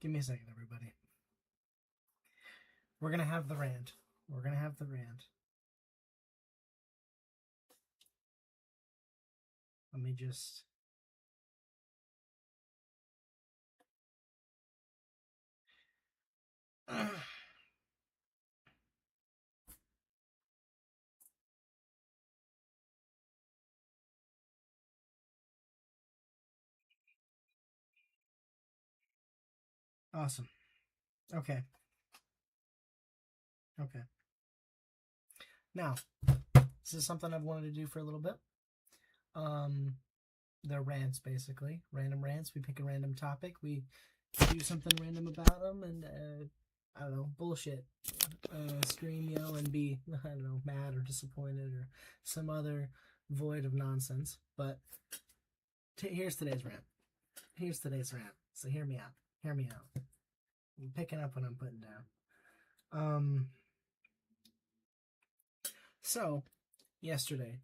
Give me a second, everybody. We're gonna have the rant. We're gonna have the rant. Let me just... Awesome. Okay. Okay. Now, this is something I've wanted to do for a little bit. They're rants, basically. Random rants. We pick a random topic. We do something random about them, and, I don't know, bullshit. Scream, yell, and be, I don't know, mad or disappointed or some other void of nonsense. But here's today's rant. Here's today's rant. So hear me out. Hear me out. I'm picking up what I'm putting down. So, yesterday,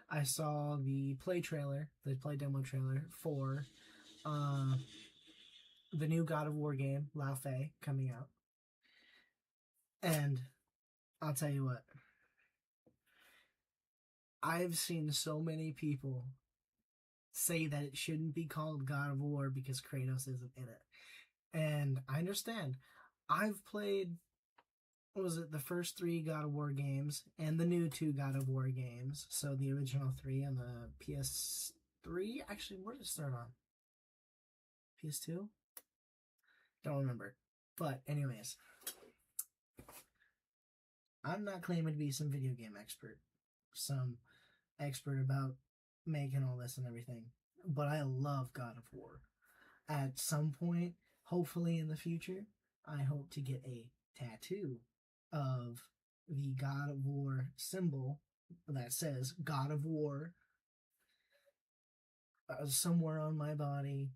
I saw the play demo trailer for the new God of War game, Lao Fei, coming out. And I'll tell you what, I've seen so many people say that it shouldn't be called God of War because Kratos isn't in it. And I understand. I've played, what was it, the first 3 God of War games and the new 2 God of War games. So the original 3 on the PS3. Actually, where did it start on? PS2? Don't remember. But anyways, I'm not claiming to be some video game expert, some expert about making all this and everything, but I love God of War. At some point, hopefully in the future, I hope to get a tattoo of the God of War symbol that says God of War somewhere on my body.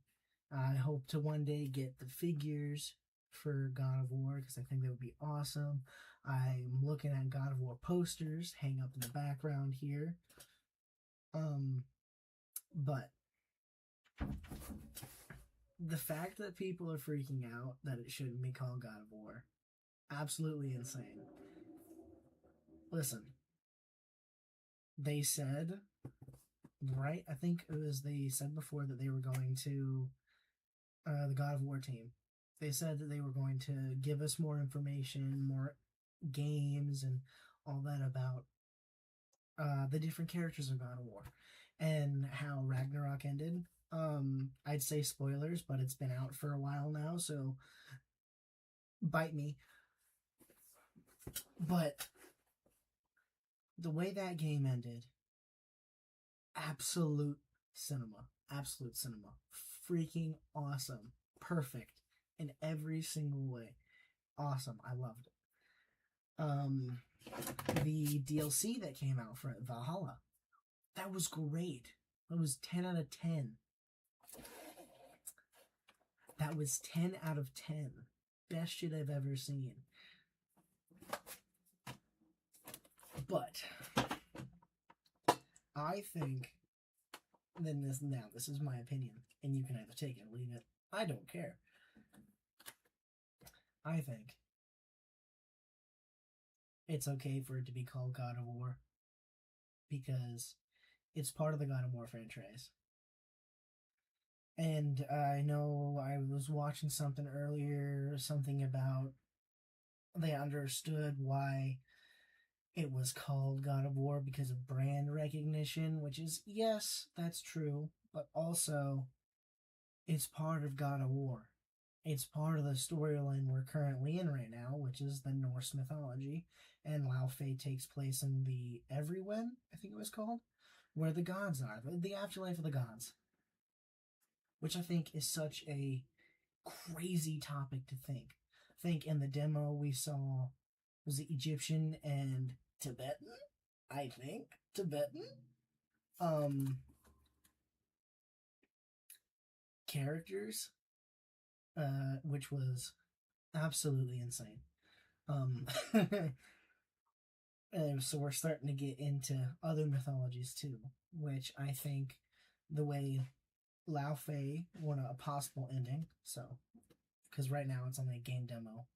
I hope to one day get the figures for God of War because I think that would be awesome. I'm looking at God of War posters hang up in the background here. But the fact that people are freaking out that it shouldn't be called God of War, absolutely insane. Listen, they said, right? I think it was they said before that they were going to the God of War team. They said that they were going to give us more information, more games, and all that about the different characters of God of War and how Ragnarok ended. I'd say spoilers, but it's been out for a while now, so bite me. But the way that game ended, absolute cinema. Absolute cinema. Freaking awesome. Perfect in every single way. Awesome. I loved it. The DLC that came out for Valhalla, that was great. That was 10 out of 10. That was 10 out of 10. Best shit I've ever seen. But I think this is my opinion, and you can either take it or leave it. I don't care. I think it's okay for it to be called God of War because it's part of the God of War franchise. And I know I was watching something earlier, something about they understood why it was called God of War because of brand recognition, which is, yes, that's true, but also it's part of God of War. It's part of the storyline we're currently in right now, which is the Norse mythology, and Lao Fei takes place in the Everywhen, I think it was called, where the gods are, the afterlife of the gods, which I think is such a crazy topic to think. I think in the demo we saw, was it Egyptian and Tibetan? I think. Tibetan? Characters, which was absolutely insane. And so we're starting to get into other mythologies too, which I think the way Lao Fei wanted a possible ending, so because right now it's only a game demo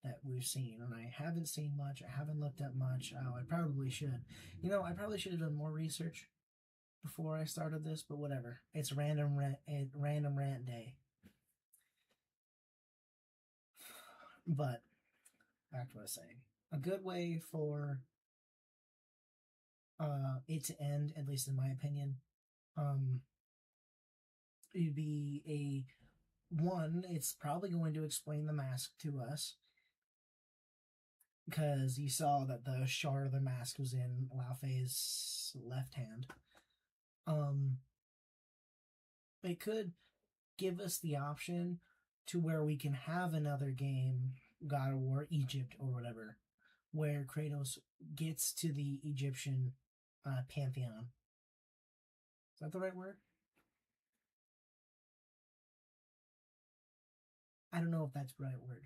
that we've seen, and I haven't seen much. I haven't looked up much. Oh, I probably should. I probably should have done more research before I started this, but whatever. It's random rant day. But back to what I was saying. A good way for it to end, at least in my opinion, it'd be it's probably going to explain the mask to us, because you saw that the shard of the mask was in Lao Fei's left hand. It could give us the option to where we can have another game, God of War Egypt or whatever, where Kratos gets to the Egyptian pantheon. Is that the right word? I don't know if that's the right word,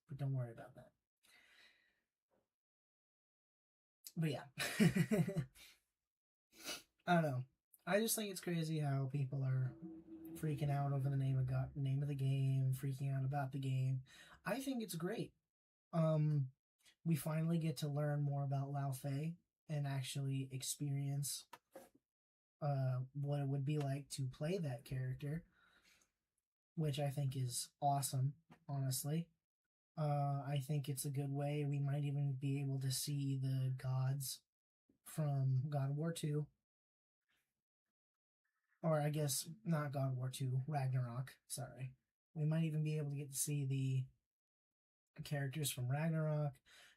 but don't worry about that. But yeah. I don't know. I just think it's crazy how people are freaking out over the name of the game, freaking out about the game. I think it's great. We finally get to learn more about Lao Fei and actually experience what it would be like to play that character, which I think is awesome, honestly. I think it's a good way. We might even be able to see the gods from God of War 2. Or I guess not God of War 2, Ragnarok. Sorry. We might even be able to get to see the characters from Ragnarok.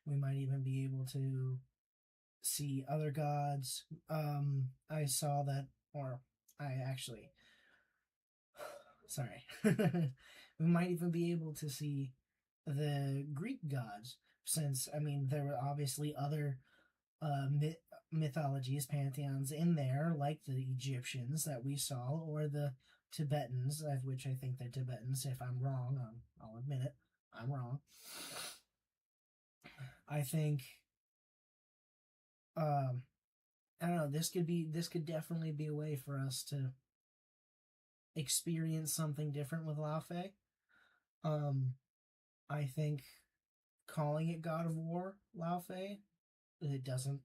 We might even be able to see other gods. I saw that, or I actually, sorry. We might even be able to see the Greek gods, since, I mean, there were obviously other mythologies, pantheons in there, like the Egyptians that we saw, or the Tibetans, of which I think they're Tibetans. If I'm wrong, I'll admit it. I'm wrong. I think, I don't know. This could definitely be a way for us to experience something different with Lao Fei. I think calling it God of War Lao Fei, it doesn't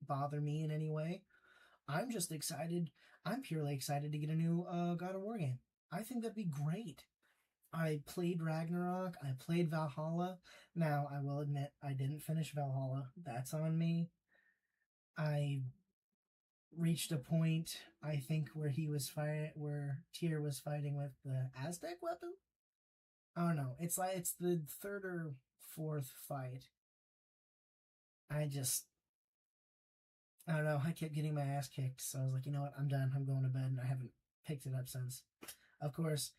bother me in any way. I'm just excited. I'm purely excited to get a new God of War game. I think that'd be great. I played Ragnarok. I played Valhalla. Now, I will admit, I didn't finish Valhalla. That's on me. I reached a point, I think, where where Tyr was fighting with the Aztec weapon. I don't know. It's the third or fourth fight. I don't know. I kept getting my ass kicked, so I was like, you know what? I'm done. I'm going to bed, and I haven't picked it up since. Of course,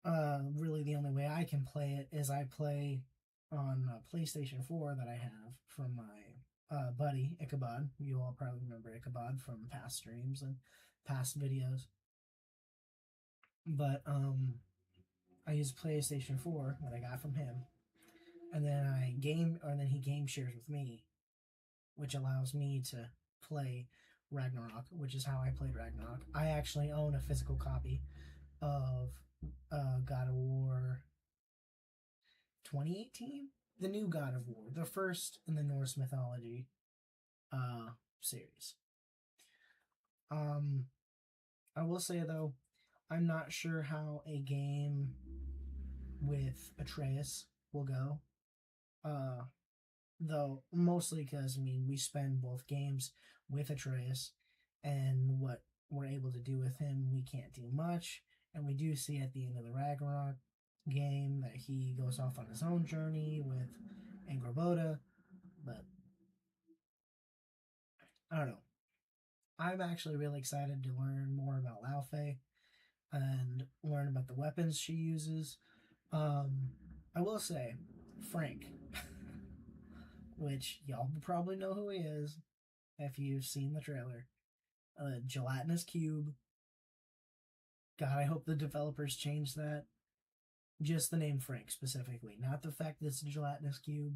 really the only way I can play it is I play on PlayStation 4 that I have from my buddy Ichabod. You all probably remember Ichabod from past streams and past videos. But I use PlayStation 4 that I got from him, and then he game shares with me, which allows me to play Ragnarok, which is how I played Ragnarok. I actually own a physical copy of God of War 2018, the new God of War, the first in the Norse mythology series. I will say though, I'm not sure how a game with Atreus will go. Though mostly because we spend both games with Atreus, and what we're able to do with him, we can't do much. And we do see at the end of the Ragnarok game that he goes off on his own journey with Angrboda, but I don't know. I'm actually really excited to learn more about Lao Fei and learn about the weapons she uses. I will say, Frank, which y'all probably know who he is if you've seen the trailer. Gelatinous cube. God, I hope the developers change that. Just the name Frank specifically, not the fact that it's a gelatinous cube.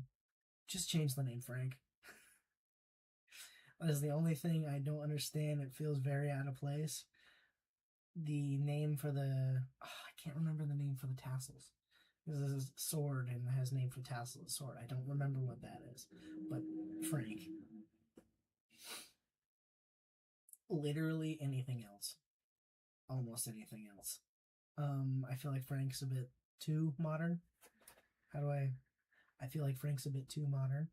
Just change the name Frank. That is the only thing I don't understand. It feels very out of place. the name for the I can't remember the name for the tassels. This is a sword and it has name for tassel sword. I don't remember what that is, but Frank. Literally anything else, almost anything else. I feel like Frank's a bit too modern. How do I? I feel like Frank's a bit too modern.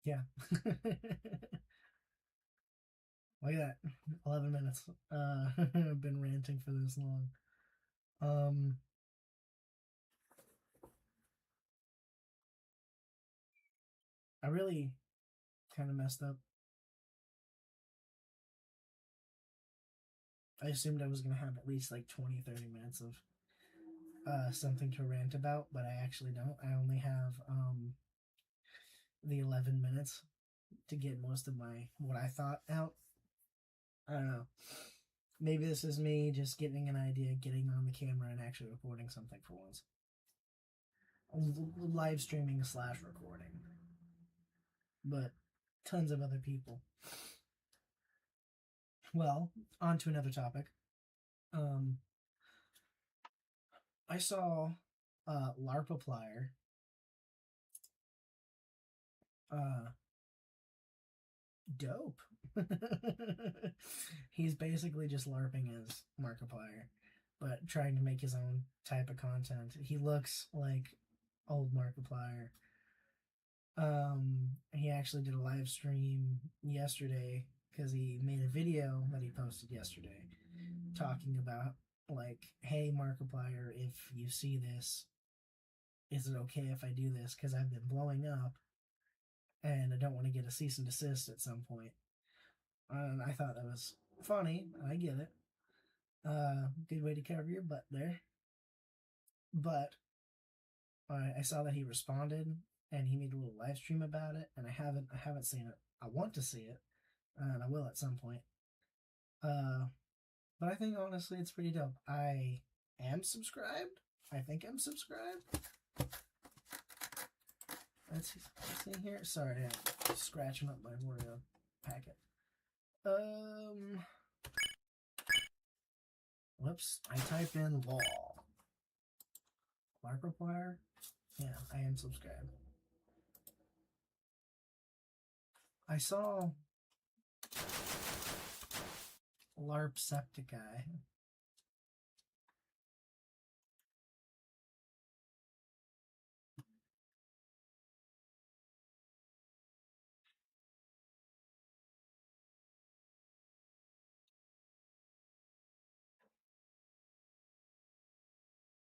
Yeah. Look at that. 11 minutes. I've been ranting for this long. I really kind of messed up. I assumed I was going to have at least like 20, 30 minutes of something to rant about, but I actually don't. I only have the 11 minutes to get most of my what I thought out. I don't know. Maybe this is me just getting an idea, getting on the camera, and actually recording something for once. Live streaming / recording. But tons of other people. Well, on to another topic. I saw LARPaplier dope. He's basically just LARPing as Markiplier, but trying to make his own type of content. He looks like old Markiplier. He actually did a live stream yesterday because he made a video that he posted yesterday talking about like, hey Markiplier, if you see this, is it okay if I do this? Because I've been blowing up and I don't want to get a cease and desist at some point. And I thought that was funny. I get it. Good way to cover your butt there. But I saw that he responded and he made a little live stream about it, and I haven't seen it. I want to see it, and I will at some point. But I think honestly it's pretty dope. I am subscribed. I think I'm subscribed. Let's see here. Sorry, I'm scratching up my Oreo packet. Whoops. I typed in law. Markiplier? Yeah, I am subscribed. I saw LARPsepticeye.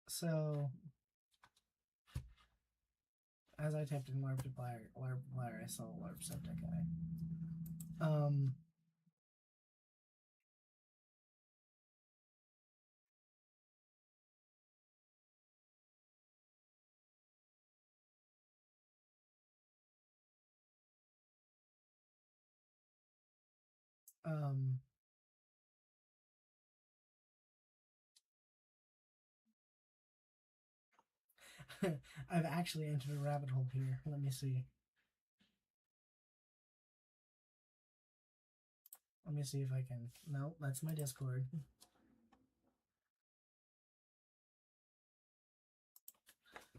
So, as I typed in LARPaplier, I saw LARPsepticeye. I've actually entered a rabbit hole here. Let me see. Let me see if I can. No, that's my Discord.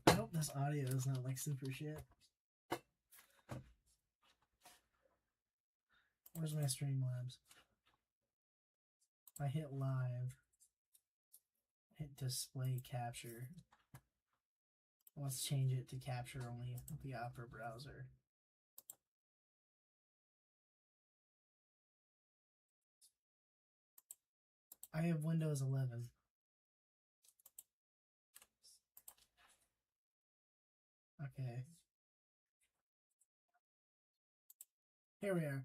I hope this audio is not like super shit. Where's my Streamlabs? I hit live. Hit display capture. Let's change it to capture only the Opera browser. I have Windows 11. Okay. Here we are.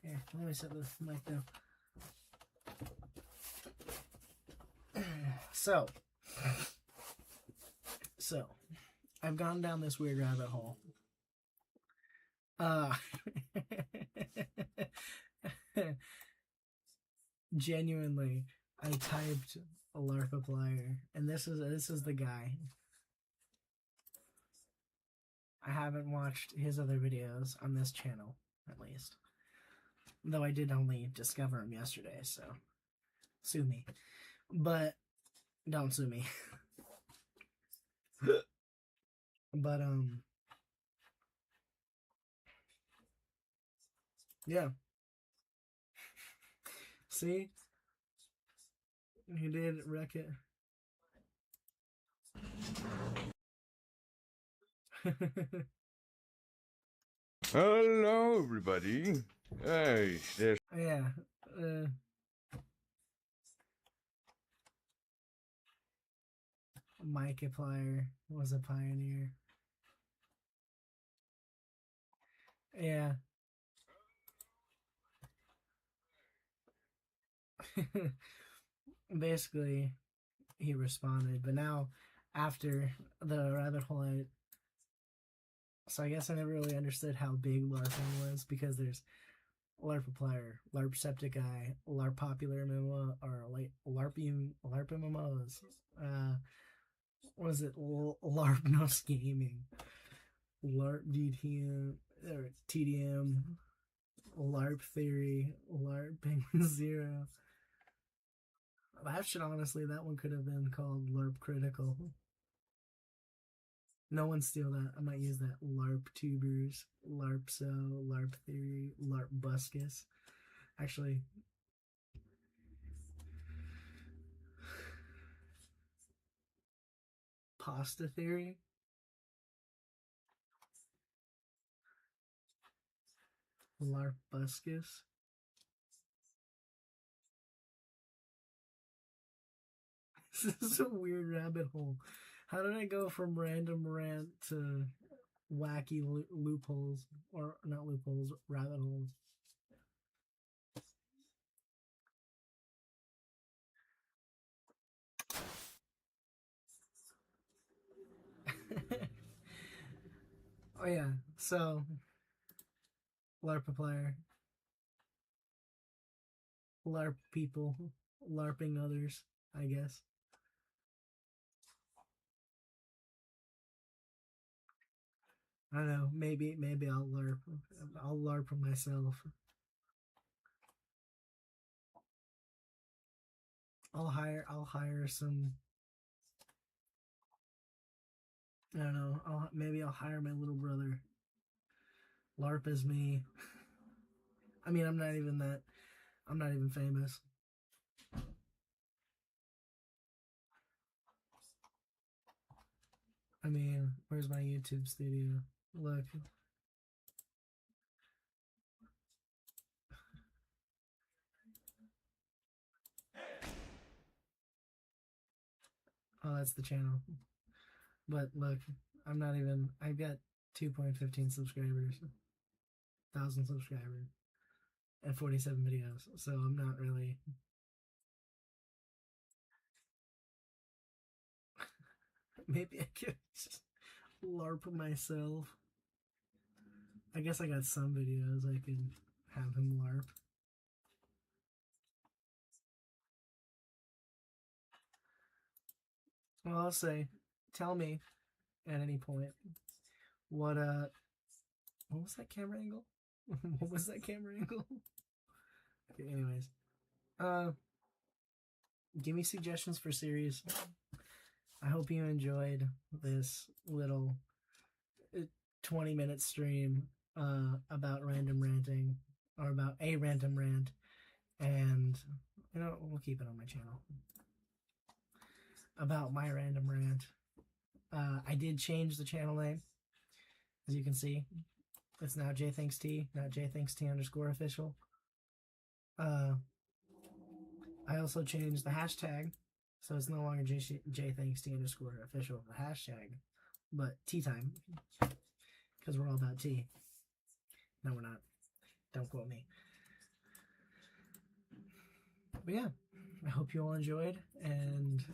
Here, let me set the mic down. So, I've gone down this weird rabbit hole. Genuinely, I typed a LARPaplier, and this is the guy. I haven't watched his other videos on this channel, at least. Though I did only discover him yesterday, so sue me. But don't sue me. But yeah. See, he did wreck it. Hello, everybody. Hey, there's. Yeah. Markiplier was a pioneer. Yeah. Basically, he responded, but now after the rabbit hole, so I guess I never really understood how big LARPing was, because there's LARPiplier, LARPcepticeye, LARP popular MMO, or like LARP MMOs. What was it? LARP Nos Gaming, LARP DTM, or TDM, LARP Theory, LARP Penguin Zero. That should honestly, that one could have been called LARP Critical. No one steal that. I might use that. LARP Tubers, LARP So, LARP Theory, LARP Buscus. Actually, Pasta Theory. LARP Buscus. This is a weird rabbit hole. How did I go from random rant to wacky loopholes? Or not loopholes, rabbit holes. Oh yeah, so LARPiplier, LARP people, LARPing others, I guess. I don't know. Maybe I'll LARP. I'll LARP myself. I'll hire some. I don't know. Maybe I'll hire my little brother. LARP as me. I mean, I'm not even that. I'm not even famous. I mean, where's my YouTube studio? Look. Oh, that's the channel. But look, I'm not even. I've got 2.15 subscribers, 1,000 subscribers, and 47 videos. So I'm not really. Maybe I could just LARP myself. I guess I got some videos I can have him LARP. Well, I'll say, tell me at any point what was that camera angle? What was that camera angle? Okay, anyways, give me suggestions for series. I hope you enjoyed this little 20-minute stream about random ranting, or about a random rant, and we'll keep it on my channel about my random rant. I did change the channel name, as you can see. It's now JayThanksT, not JayThanksT_official. I also changed the hashtag, so it's no longer JayThanksT_official, the hashtag, but tea time, because we're all about tea. No, we're not. Don't quote me. But yeah, I hope you all enjoyed, and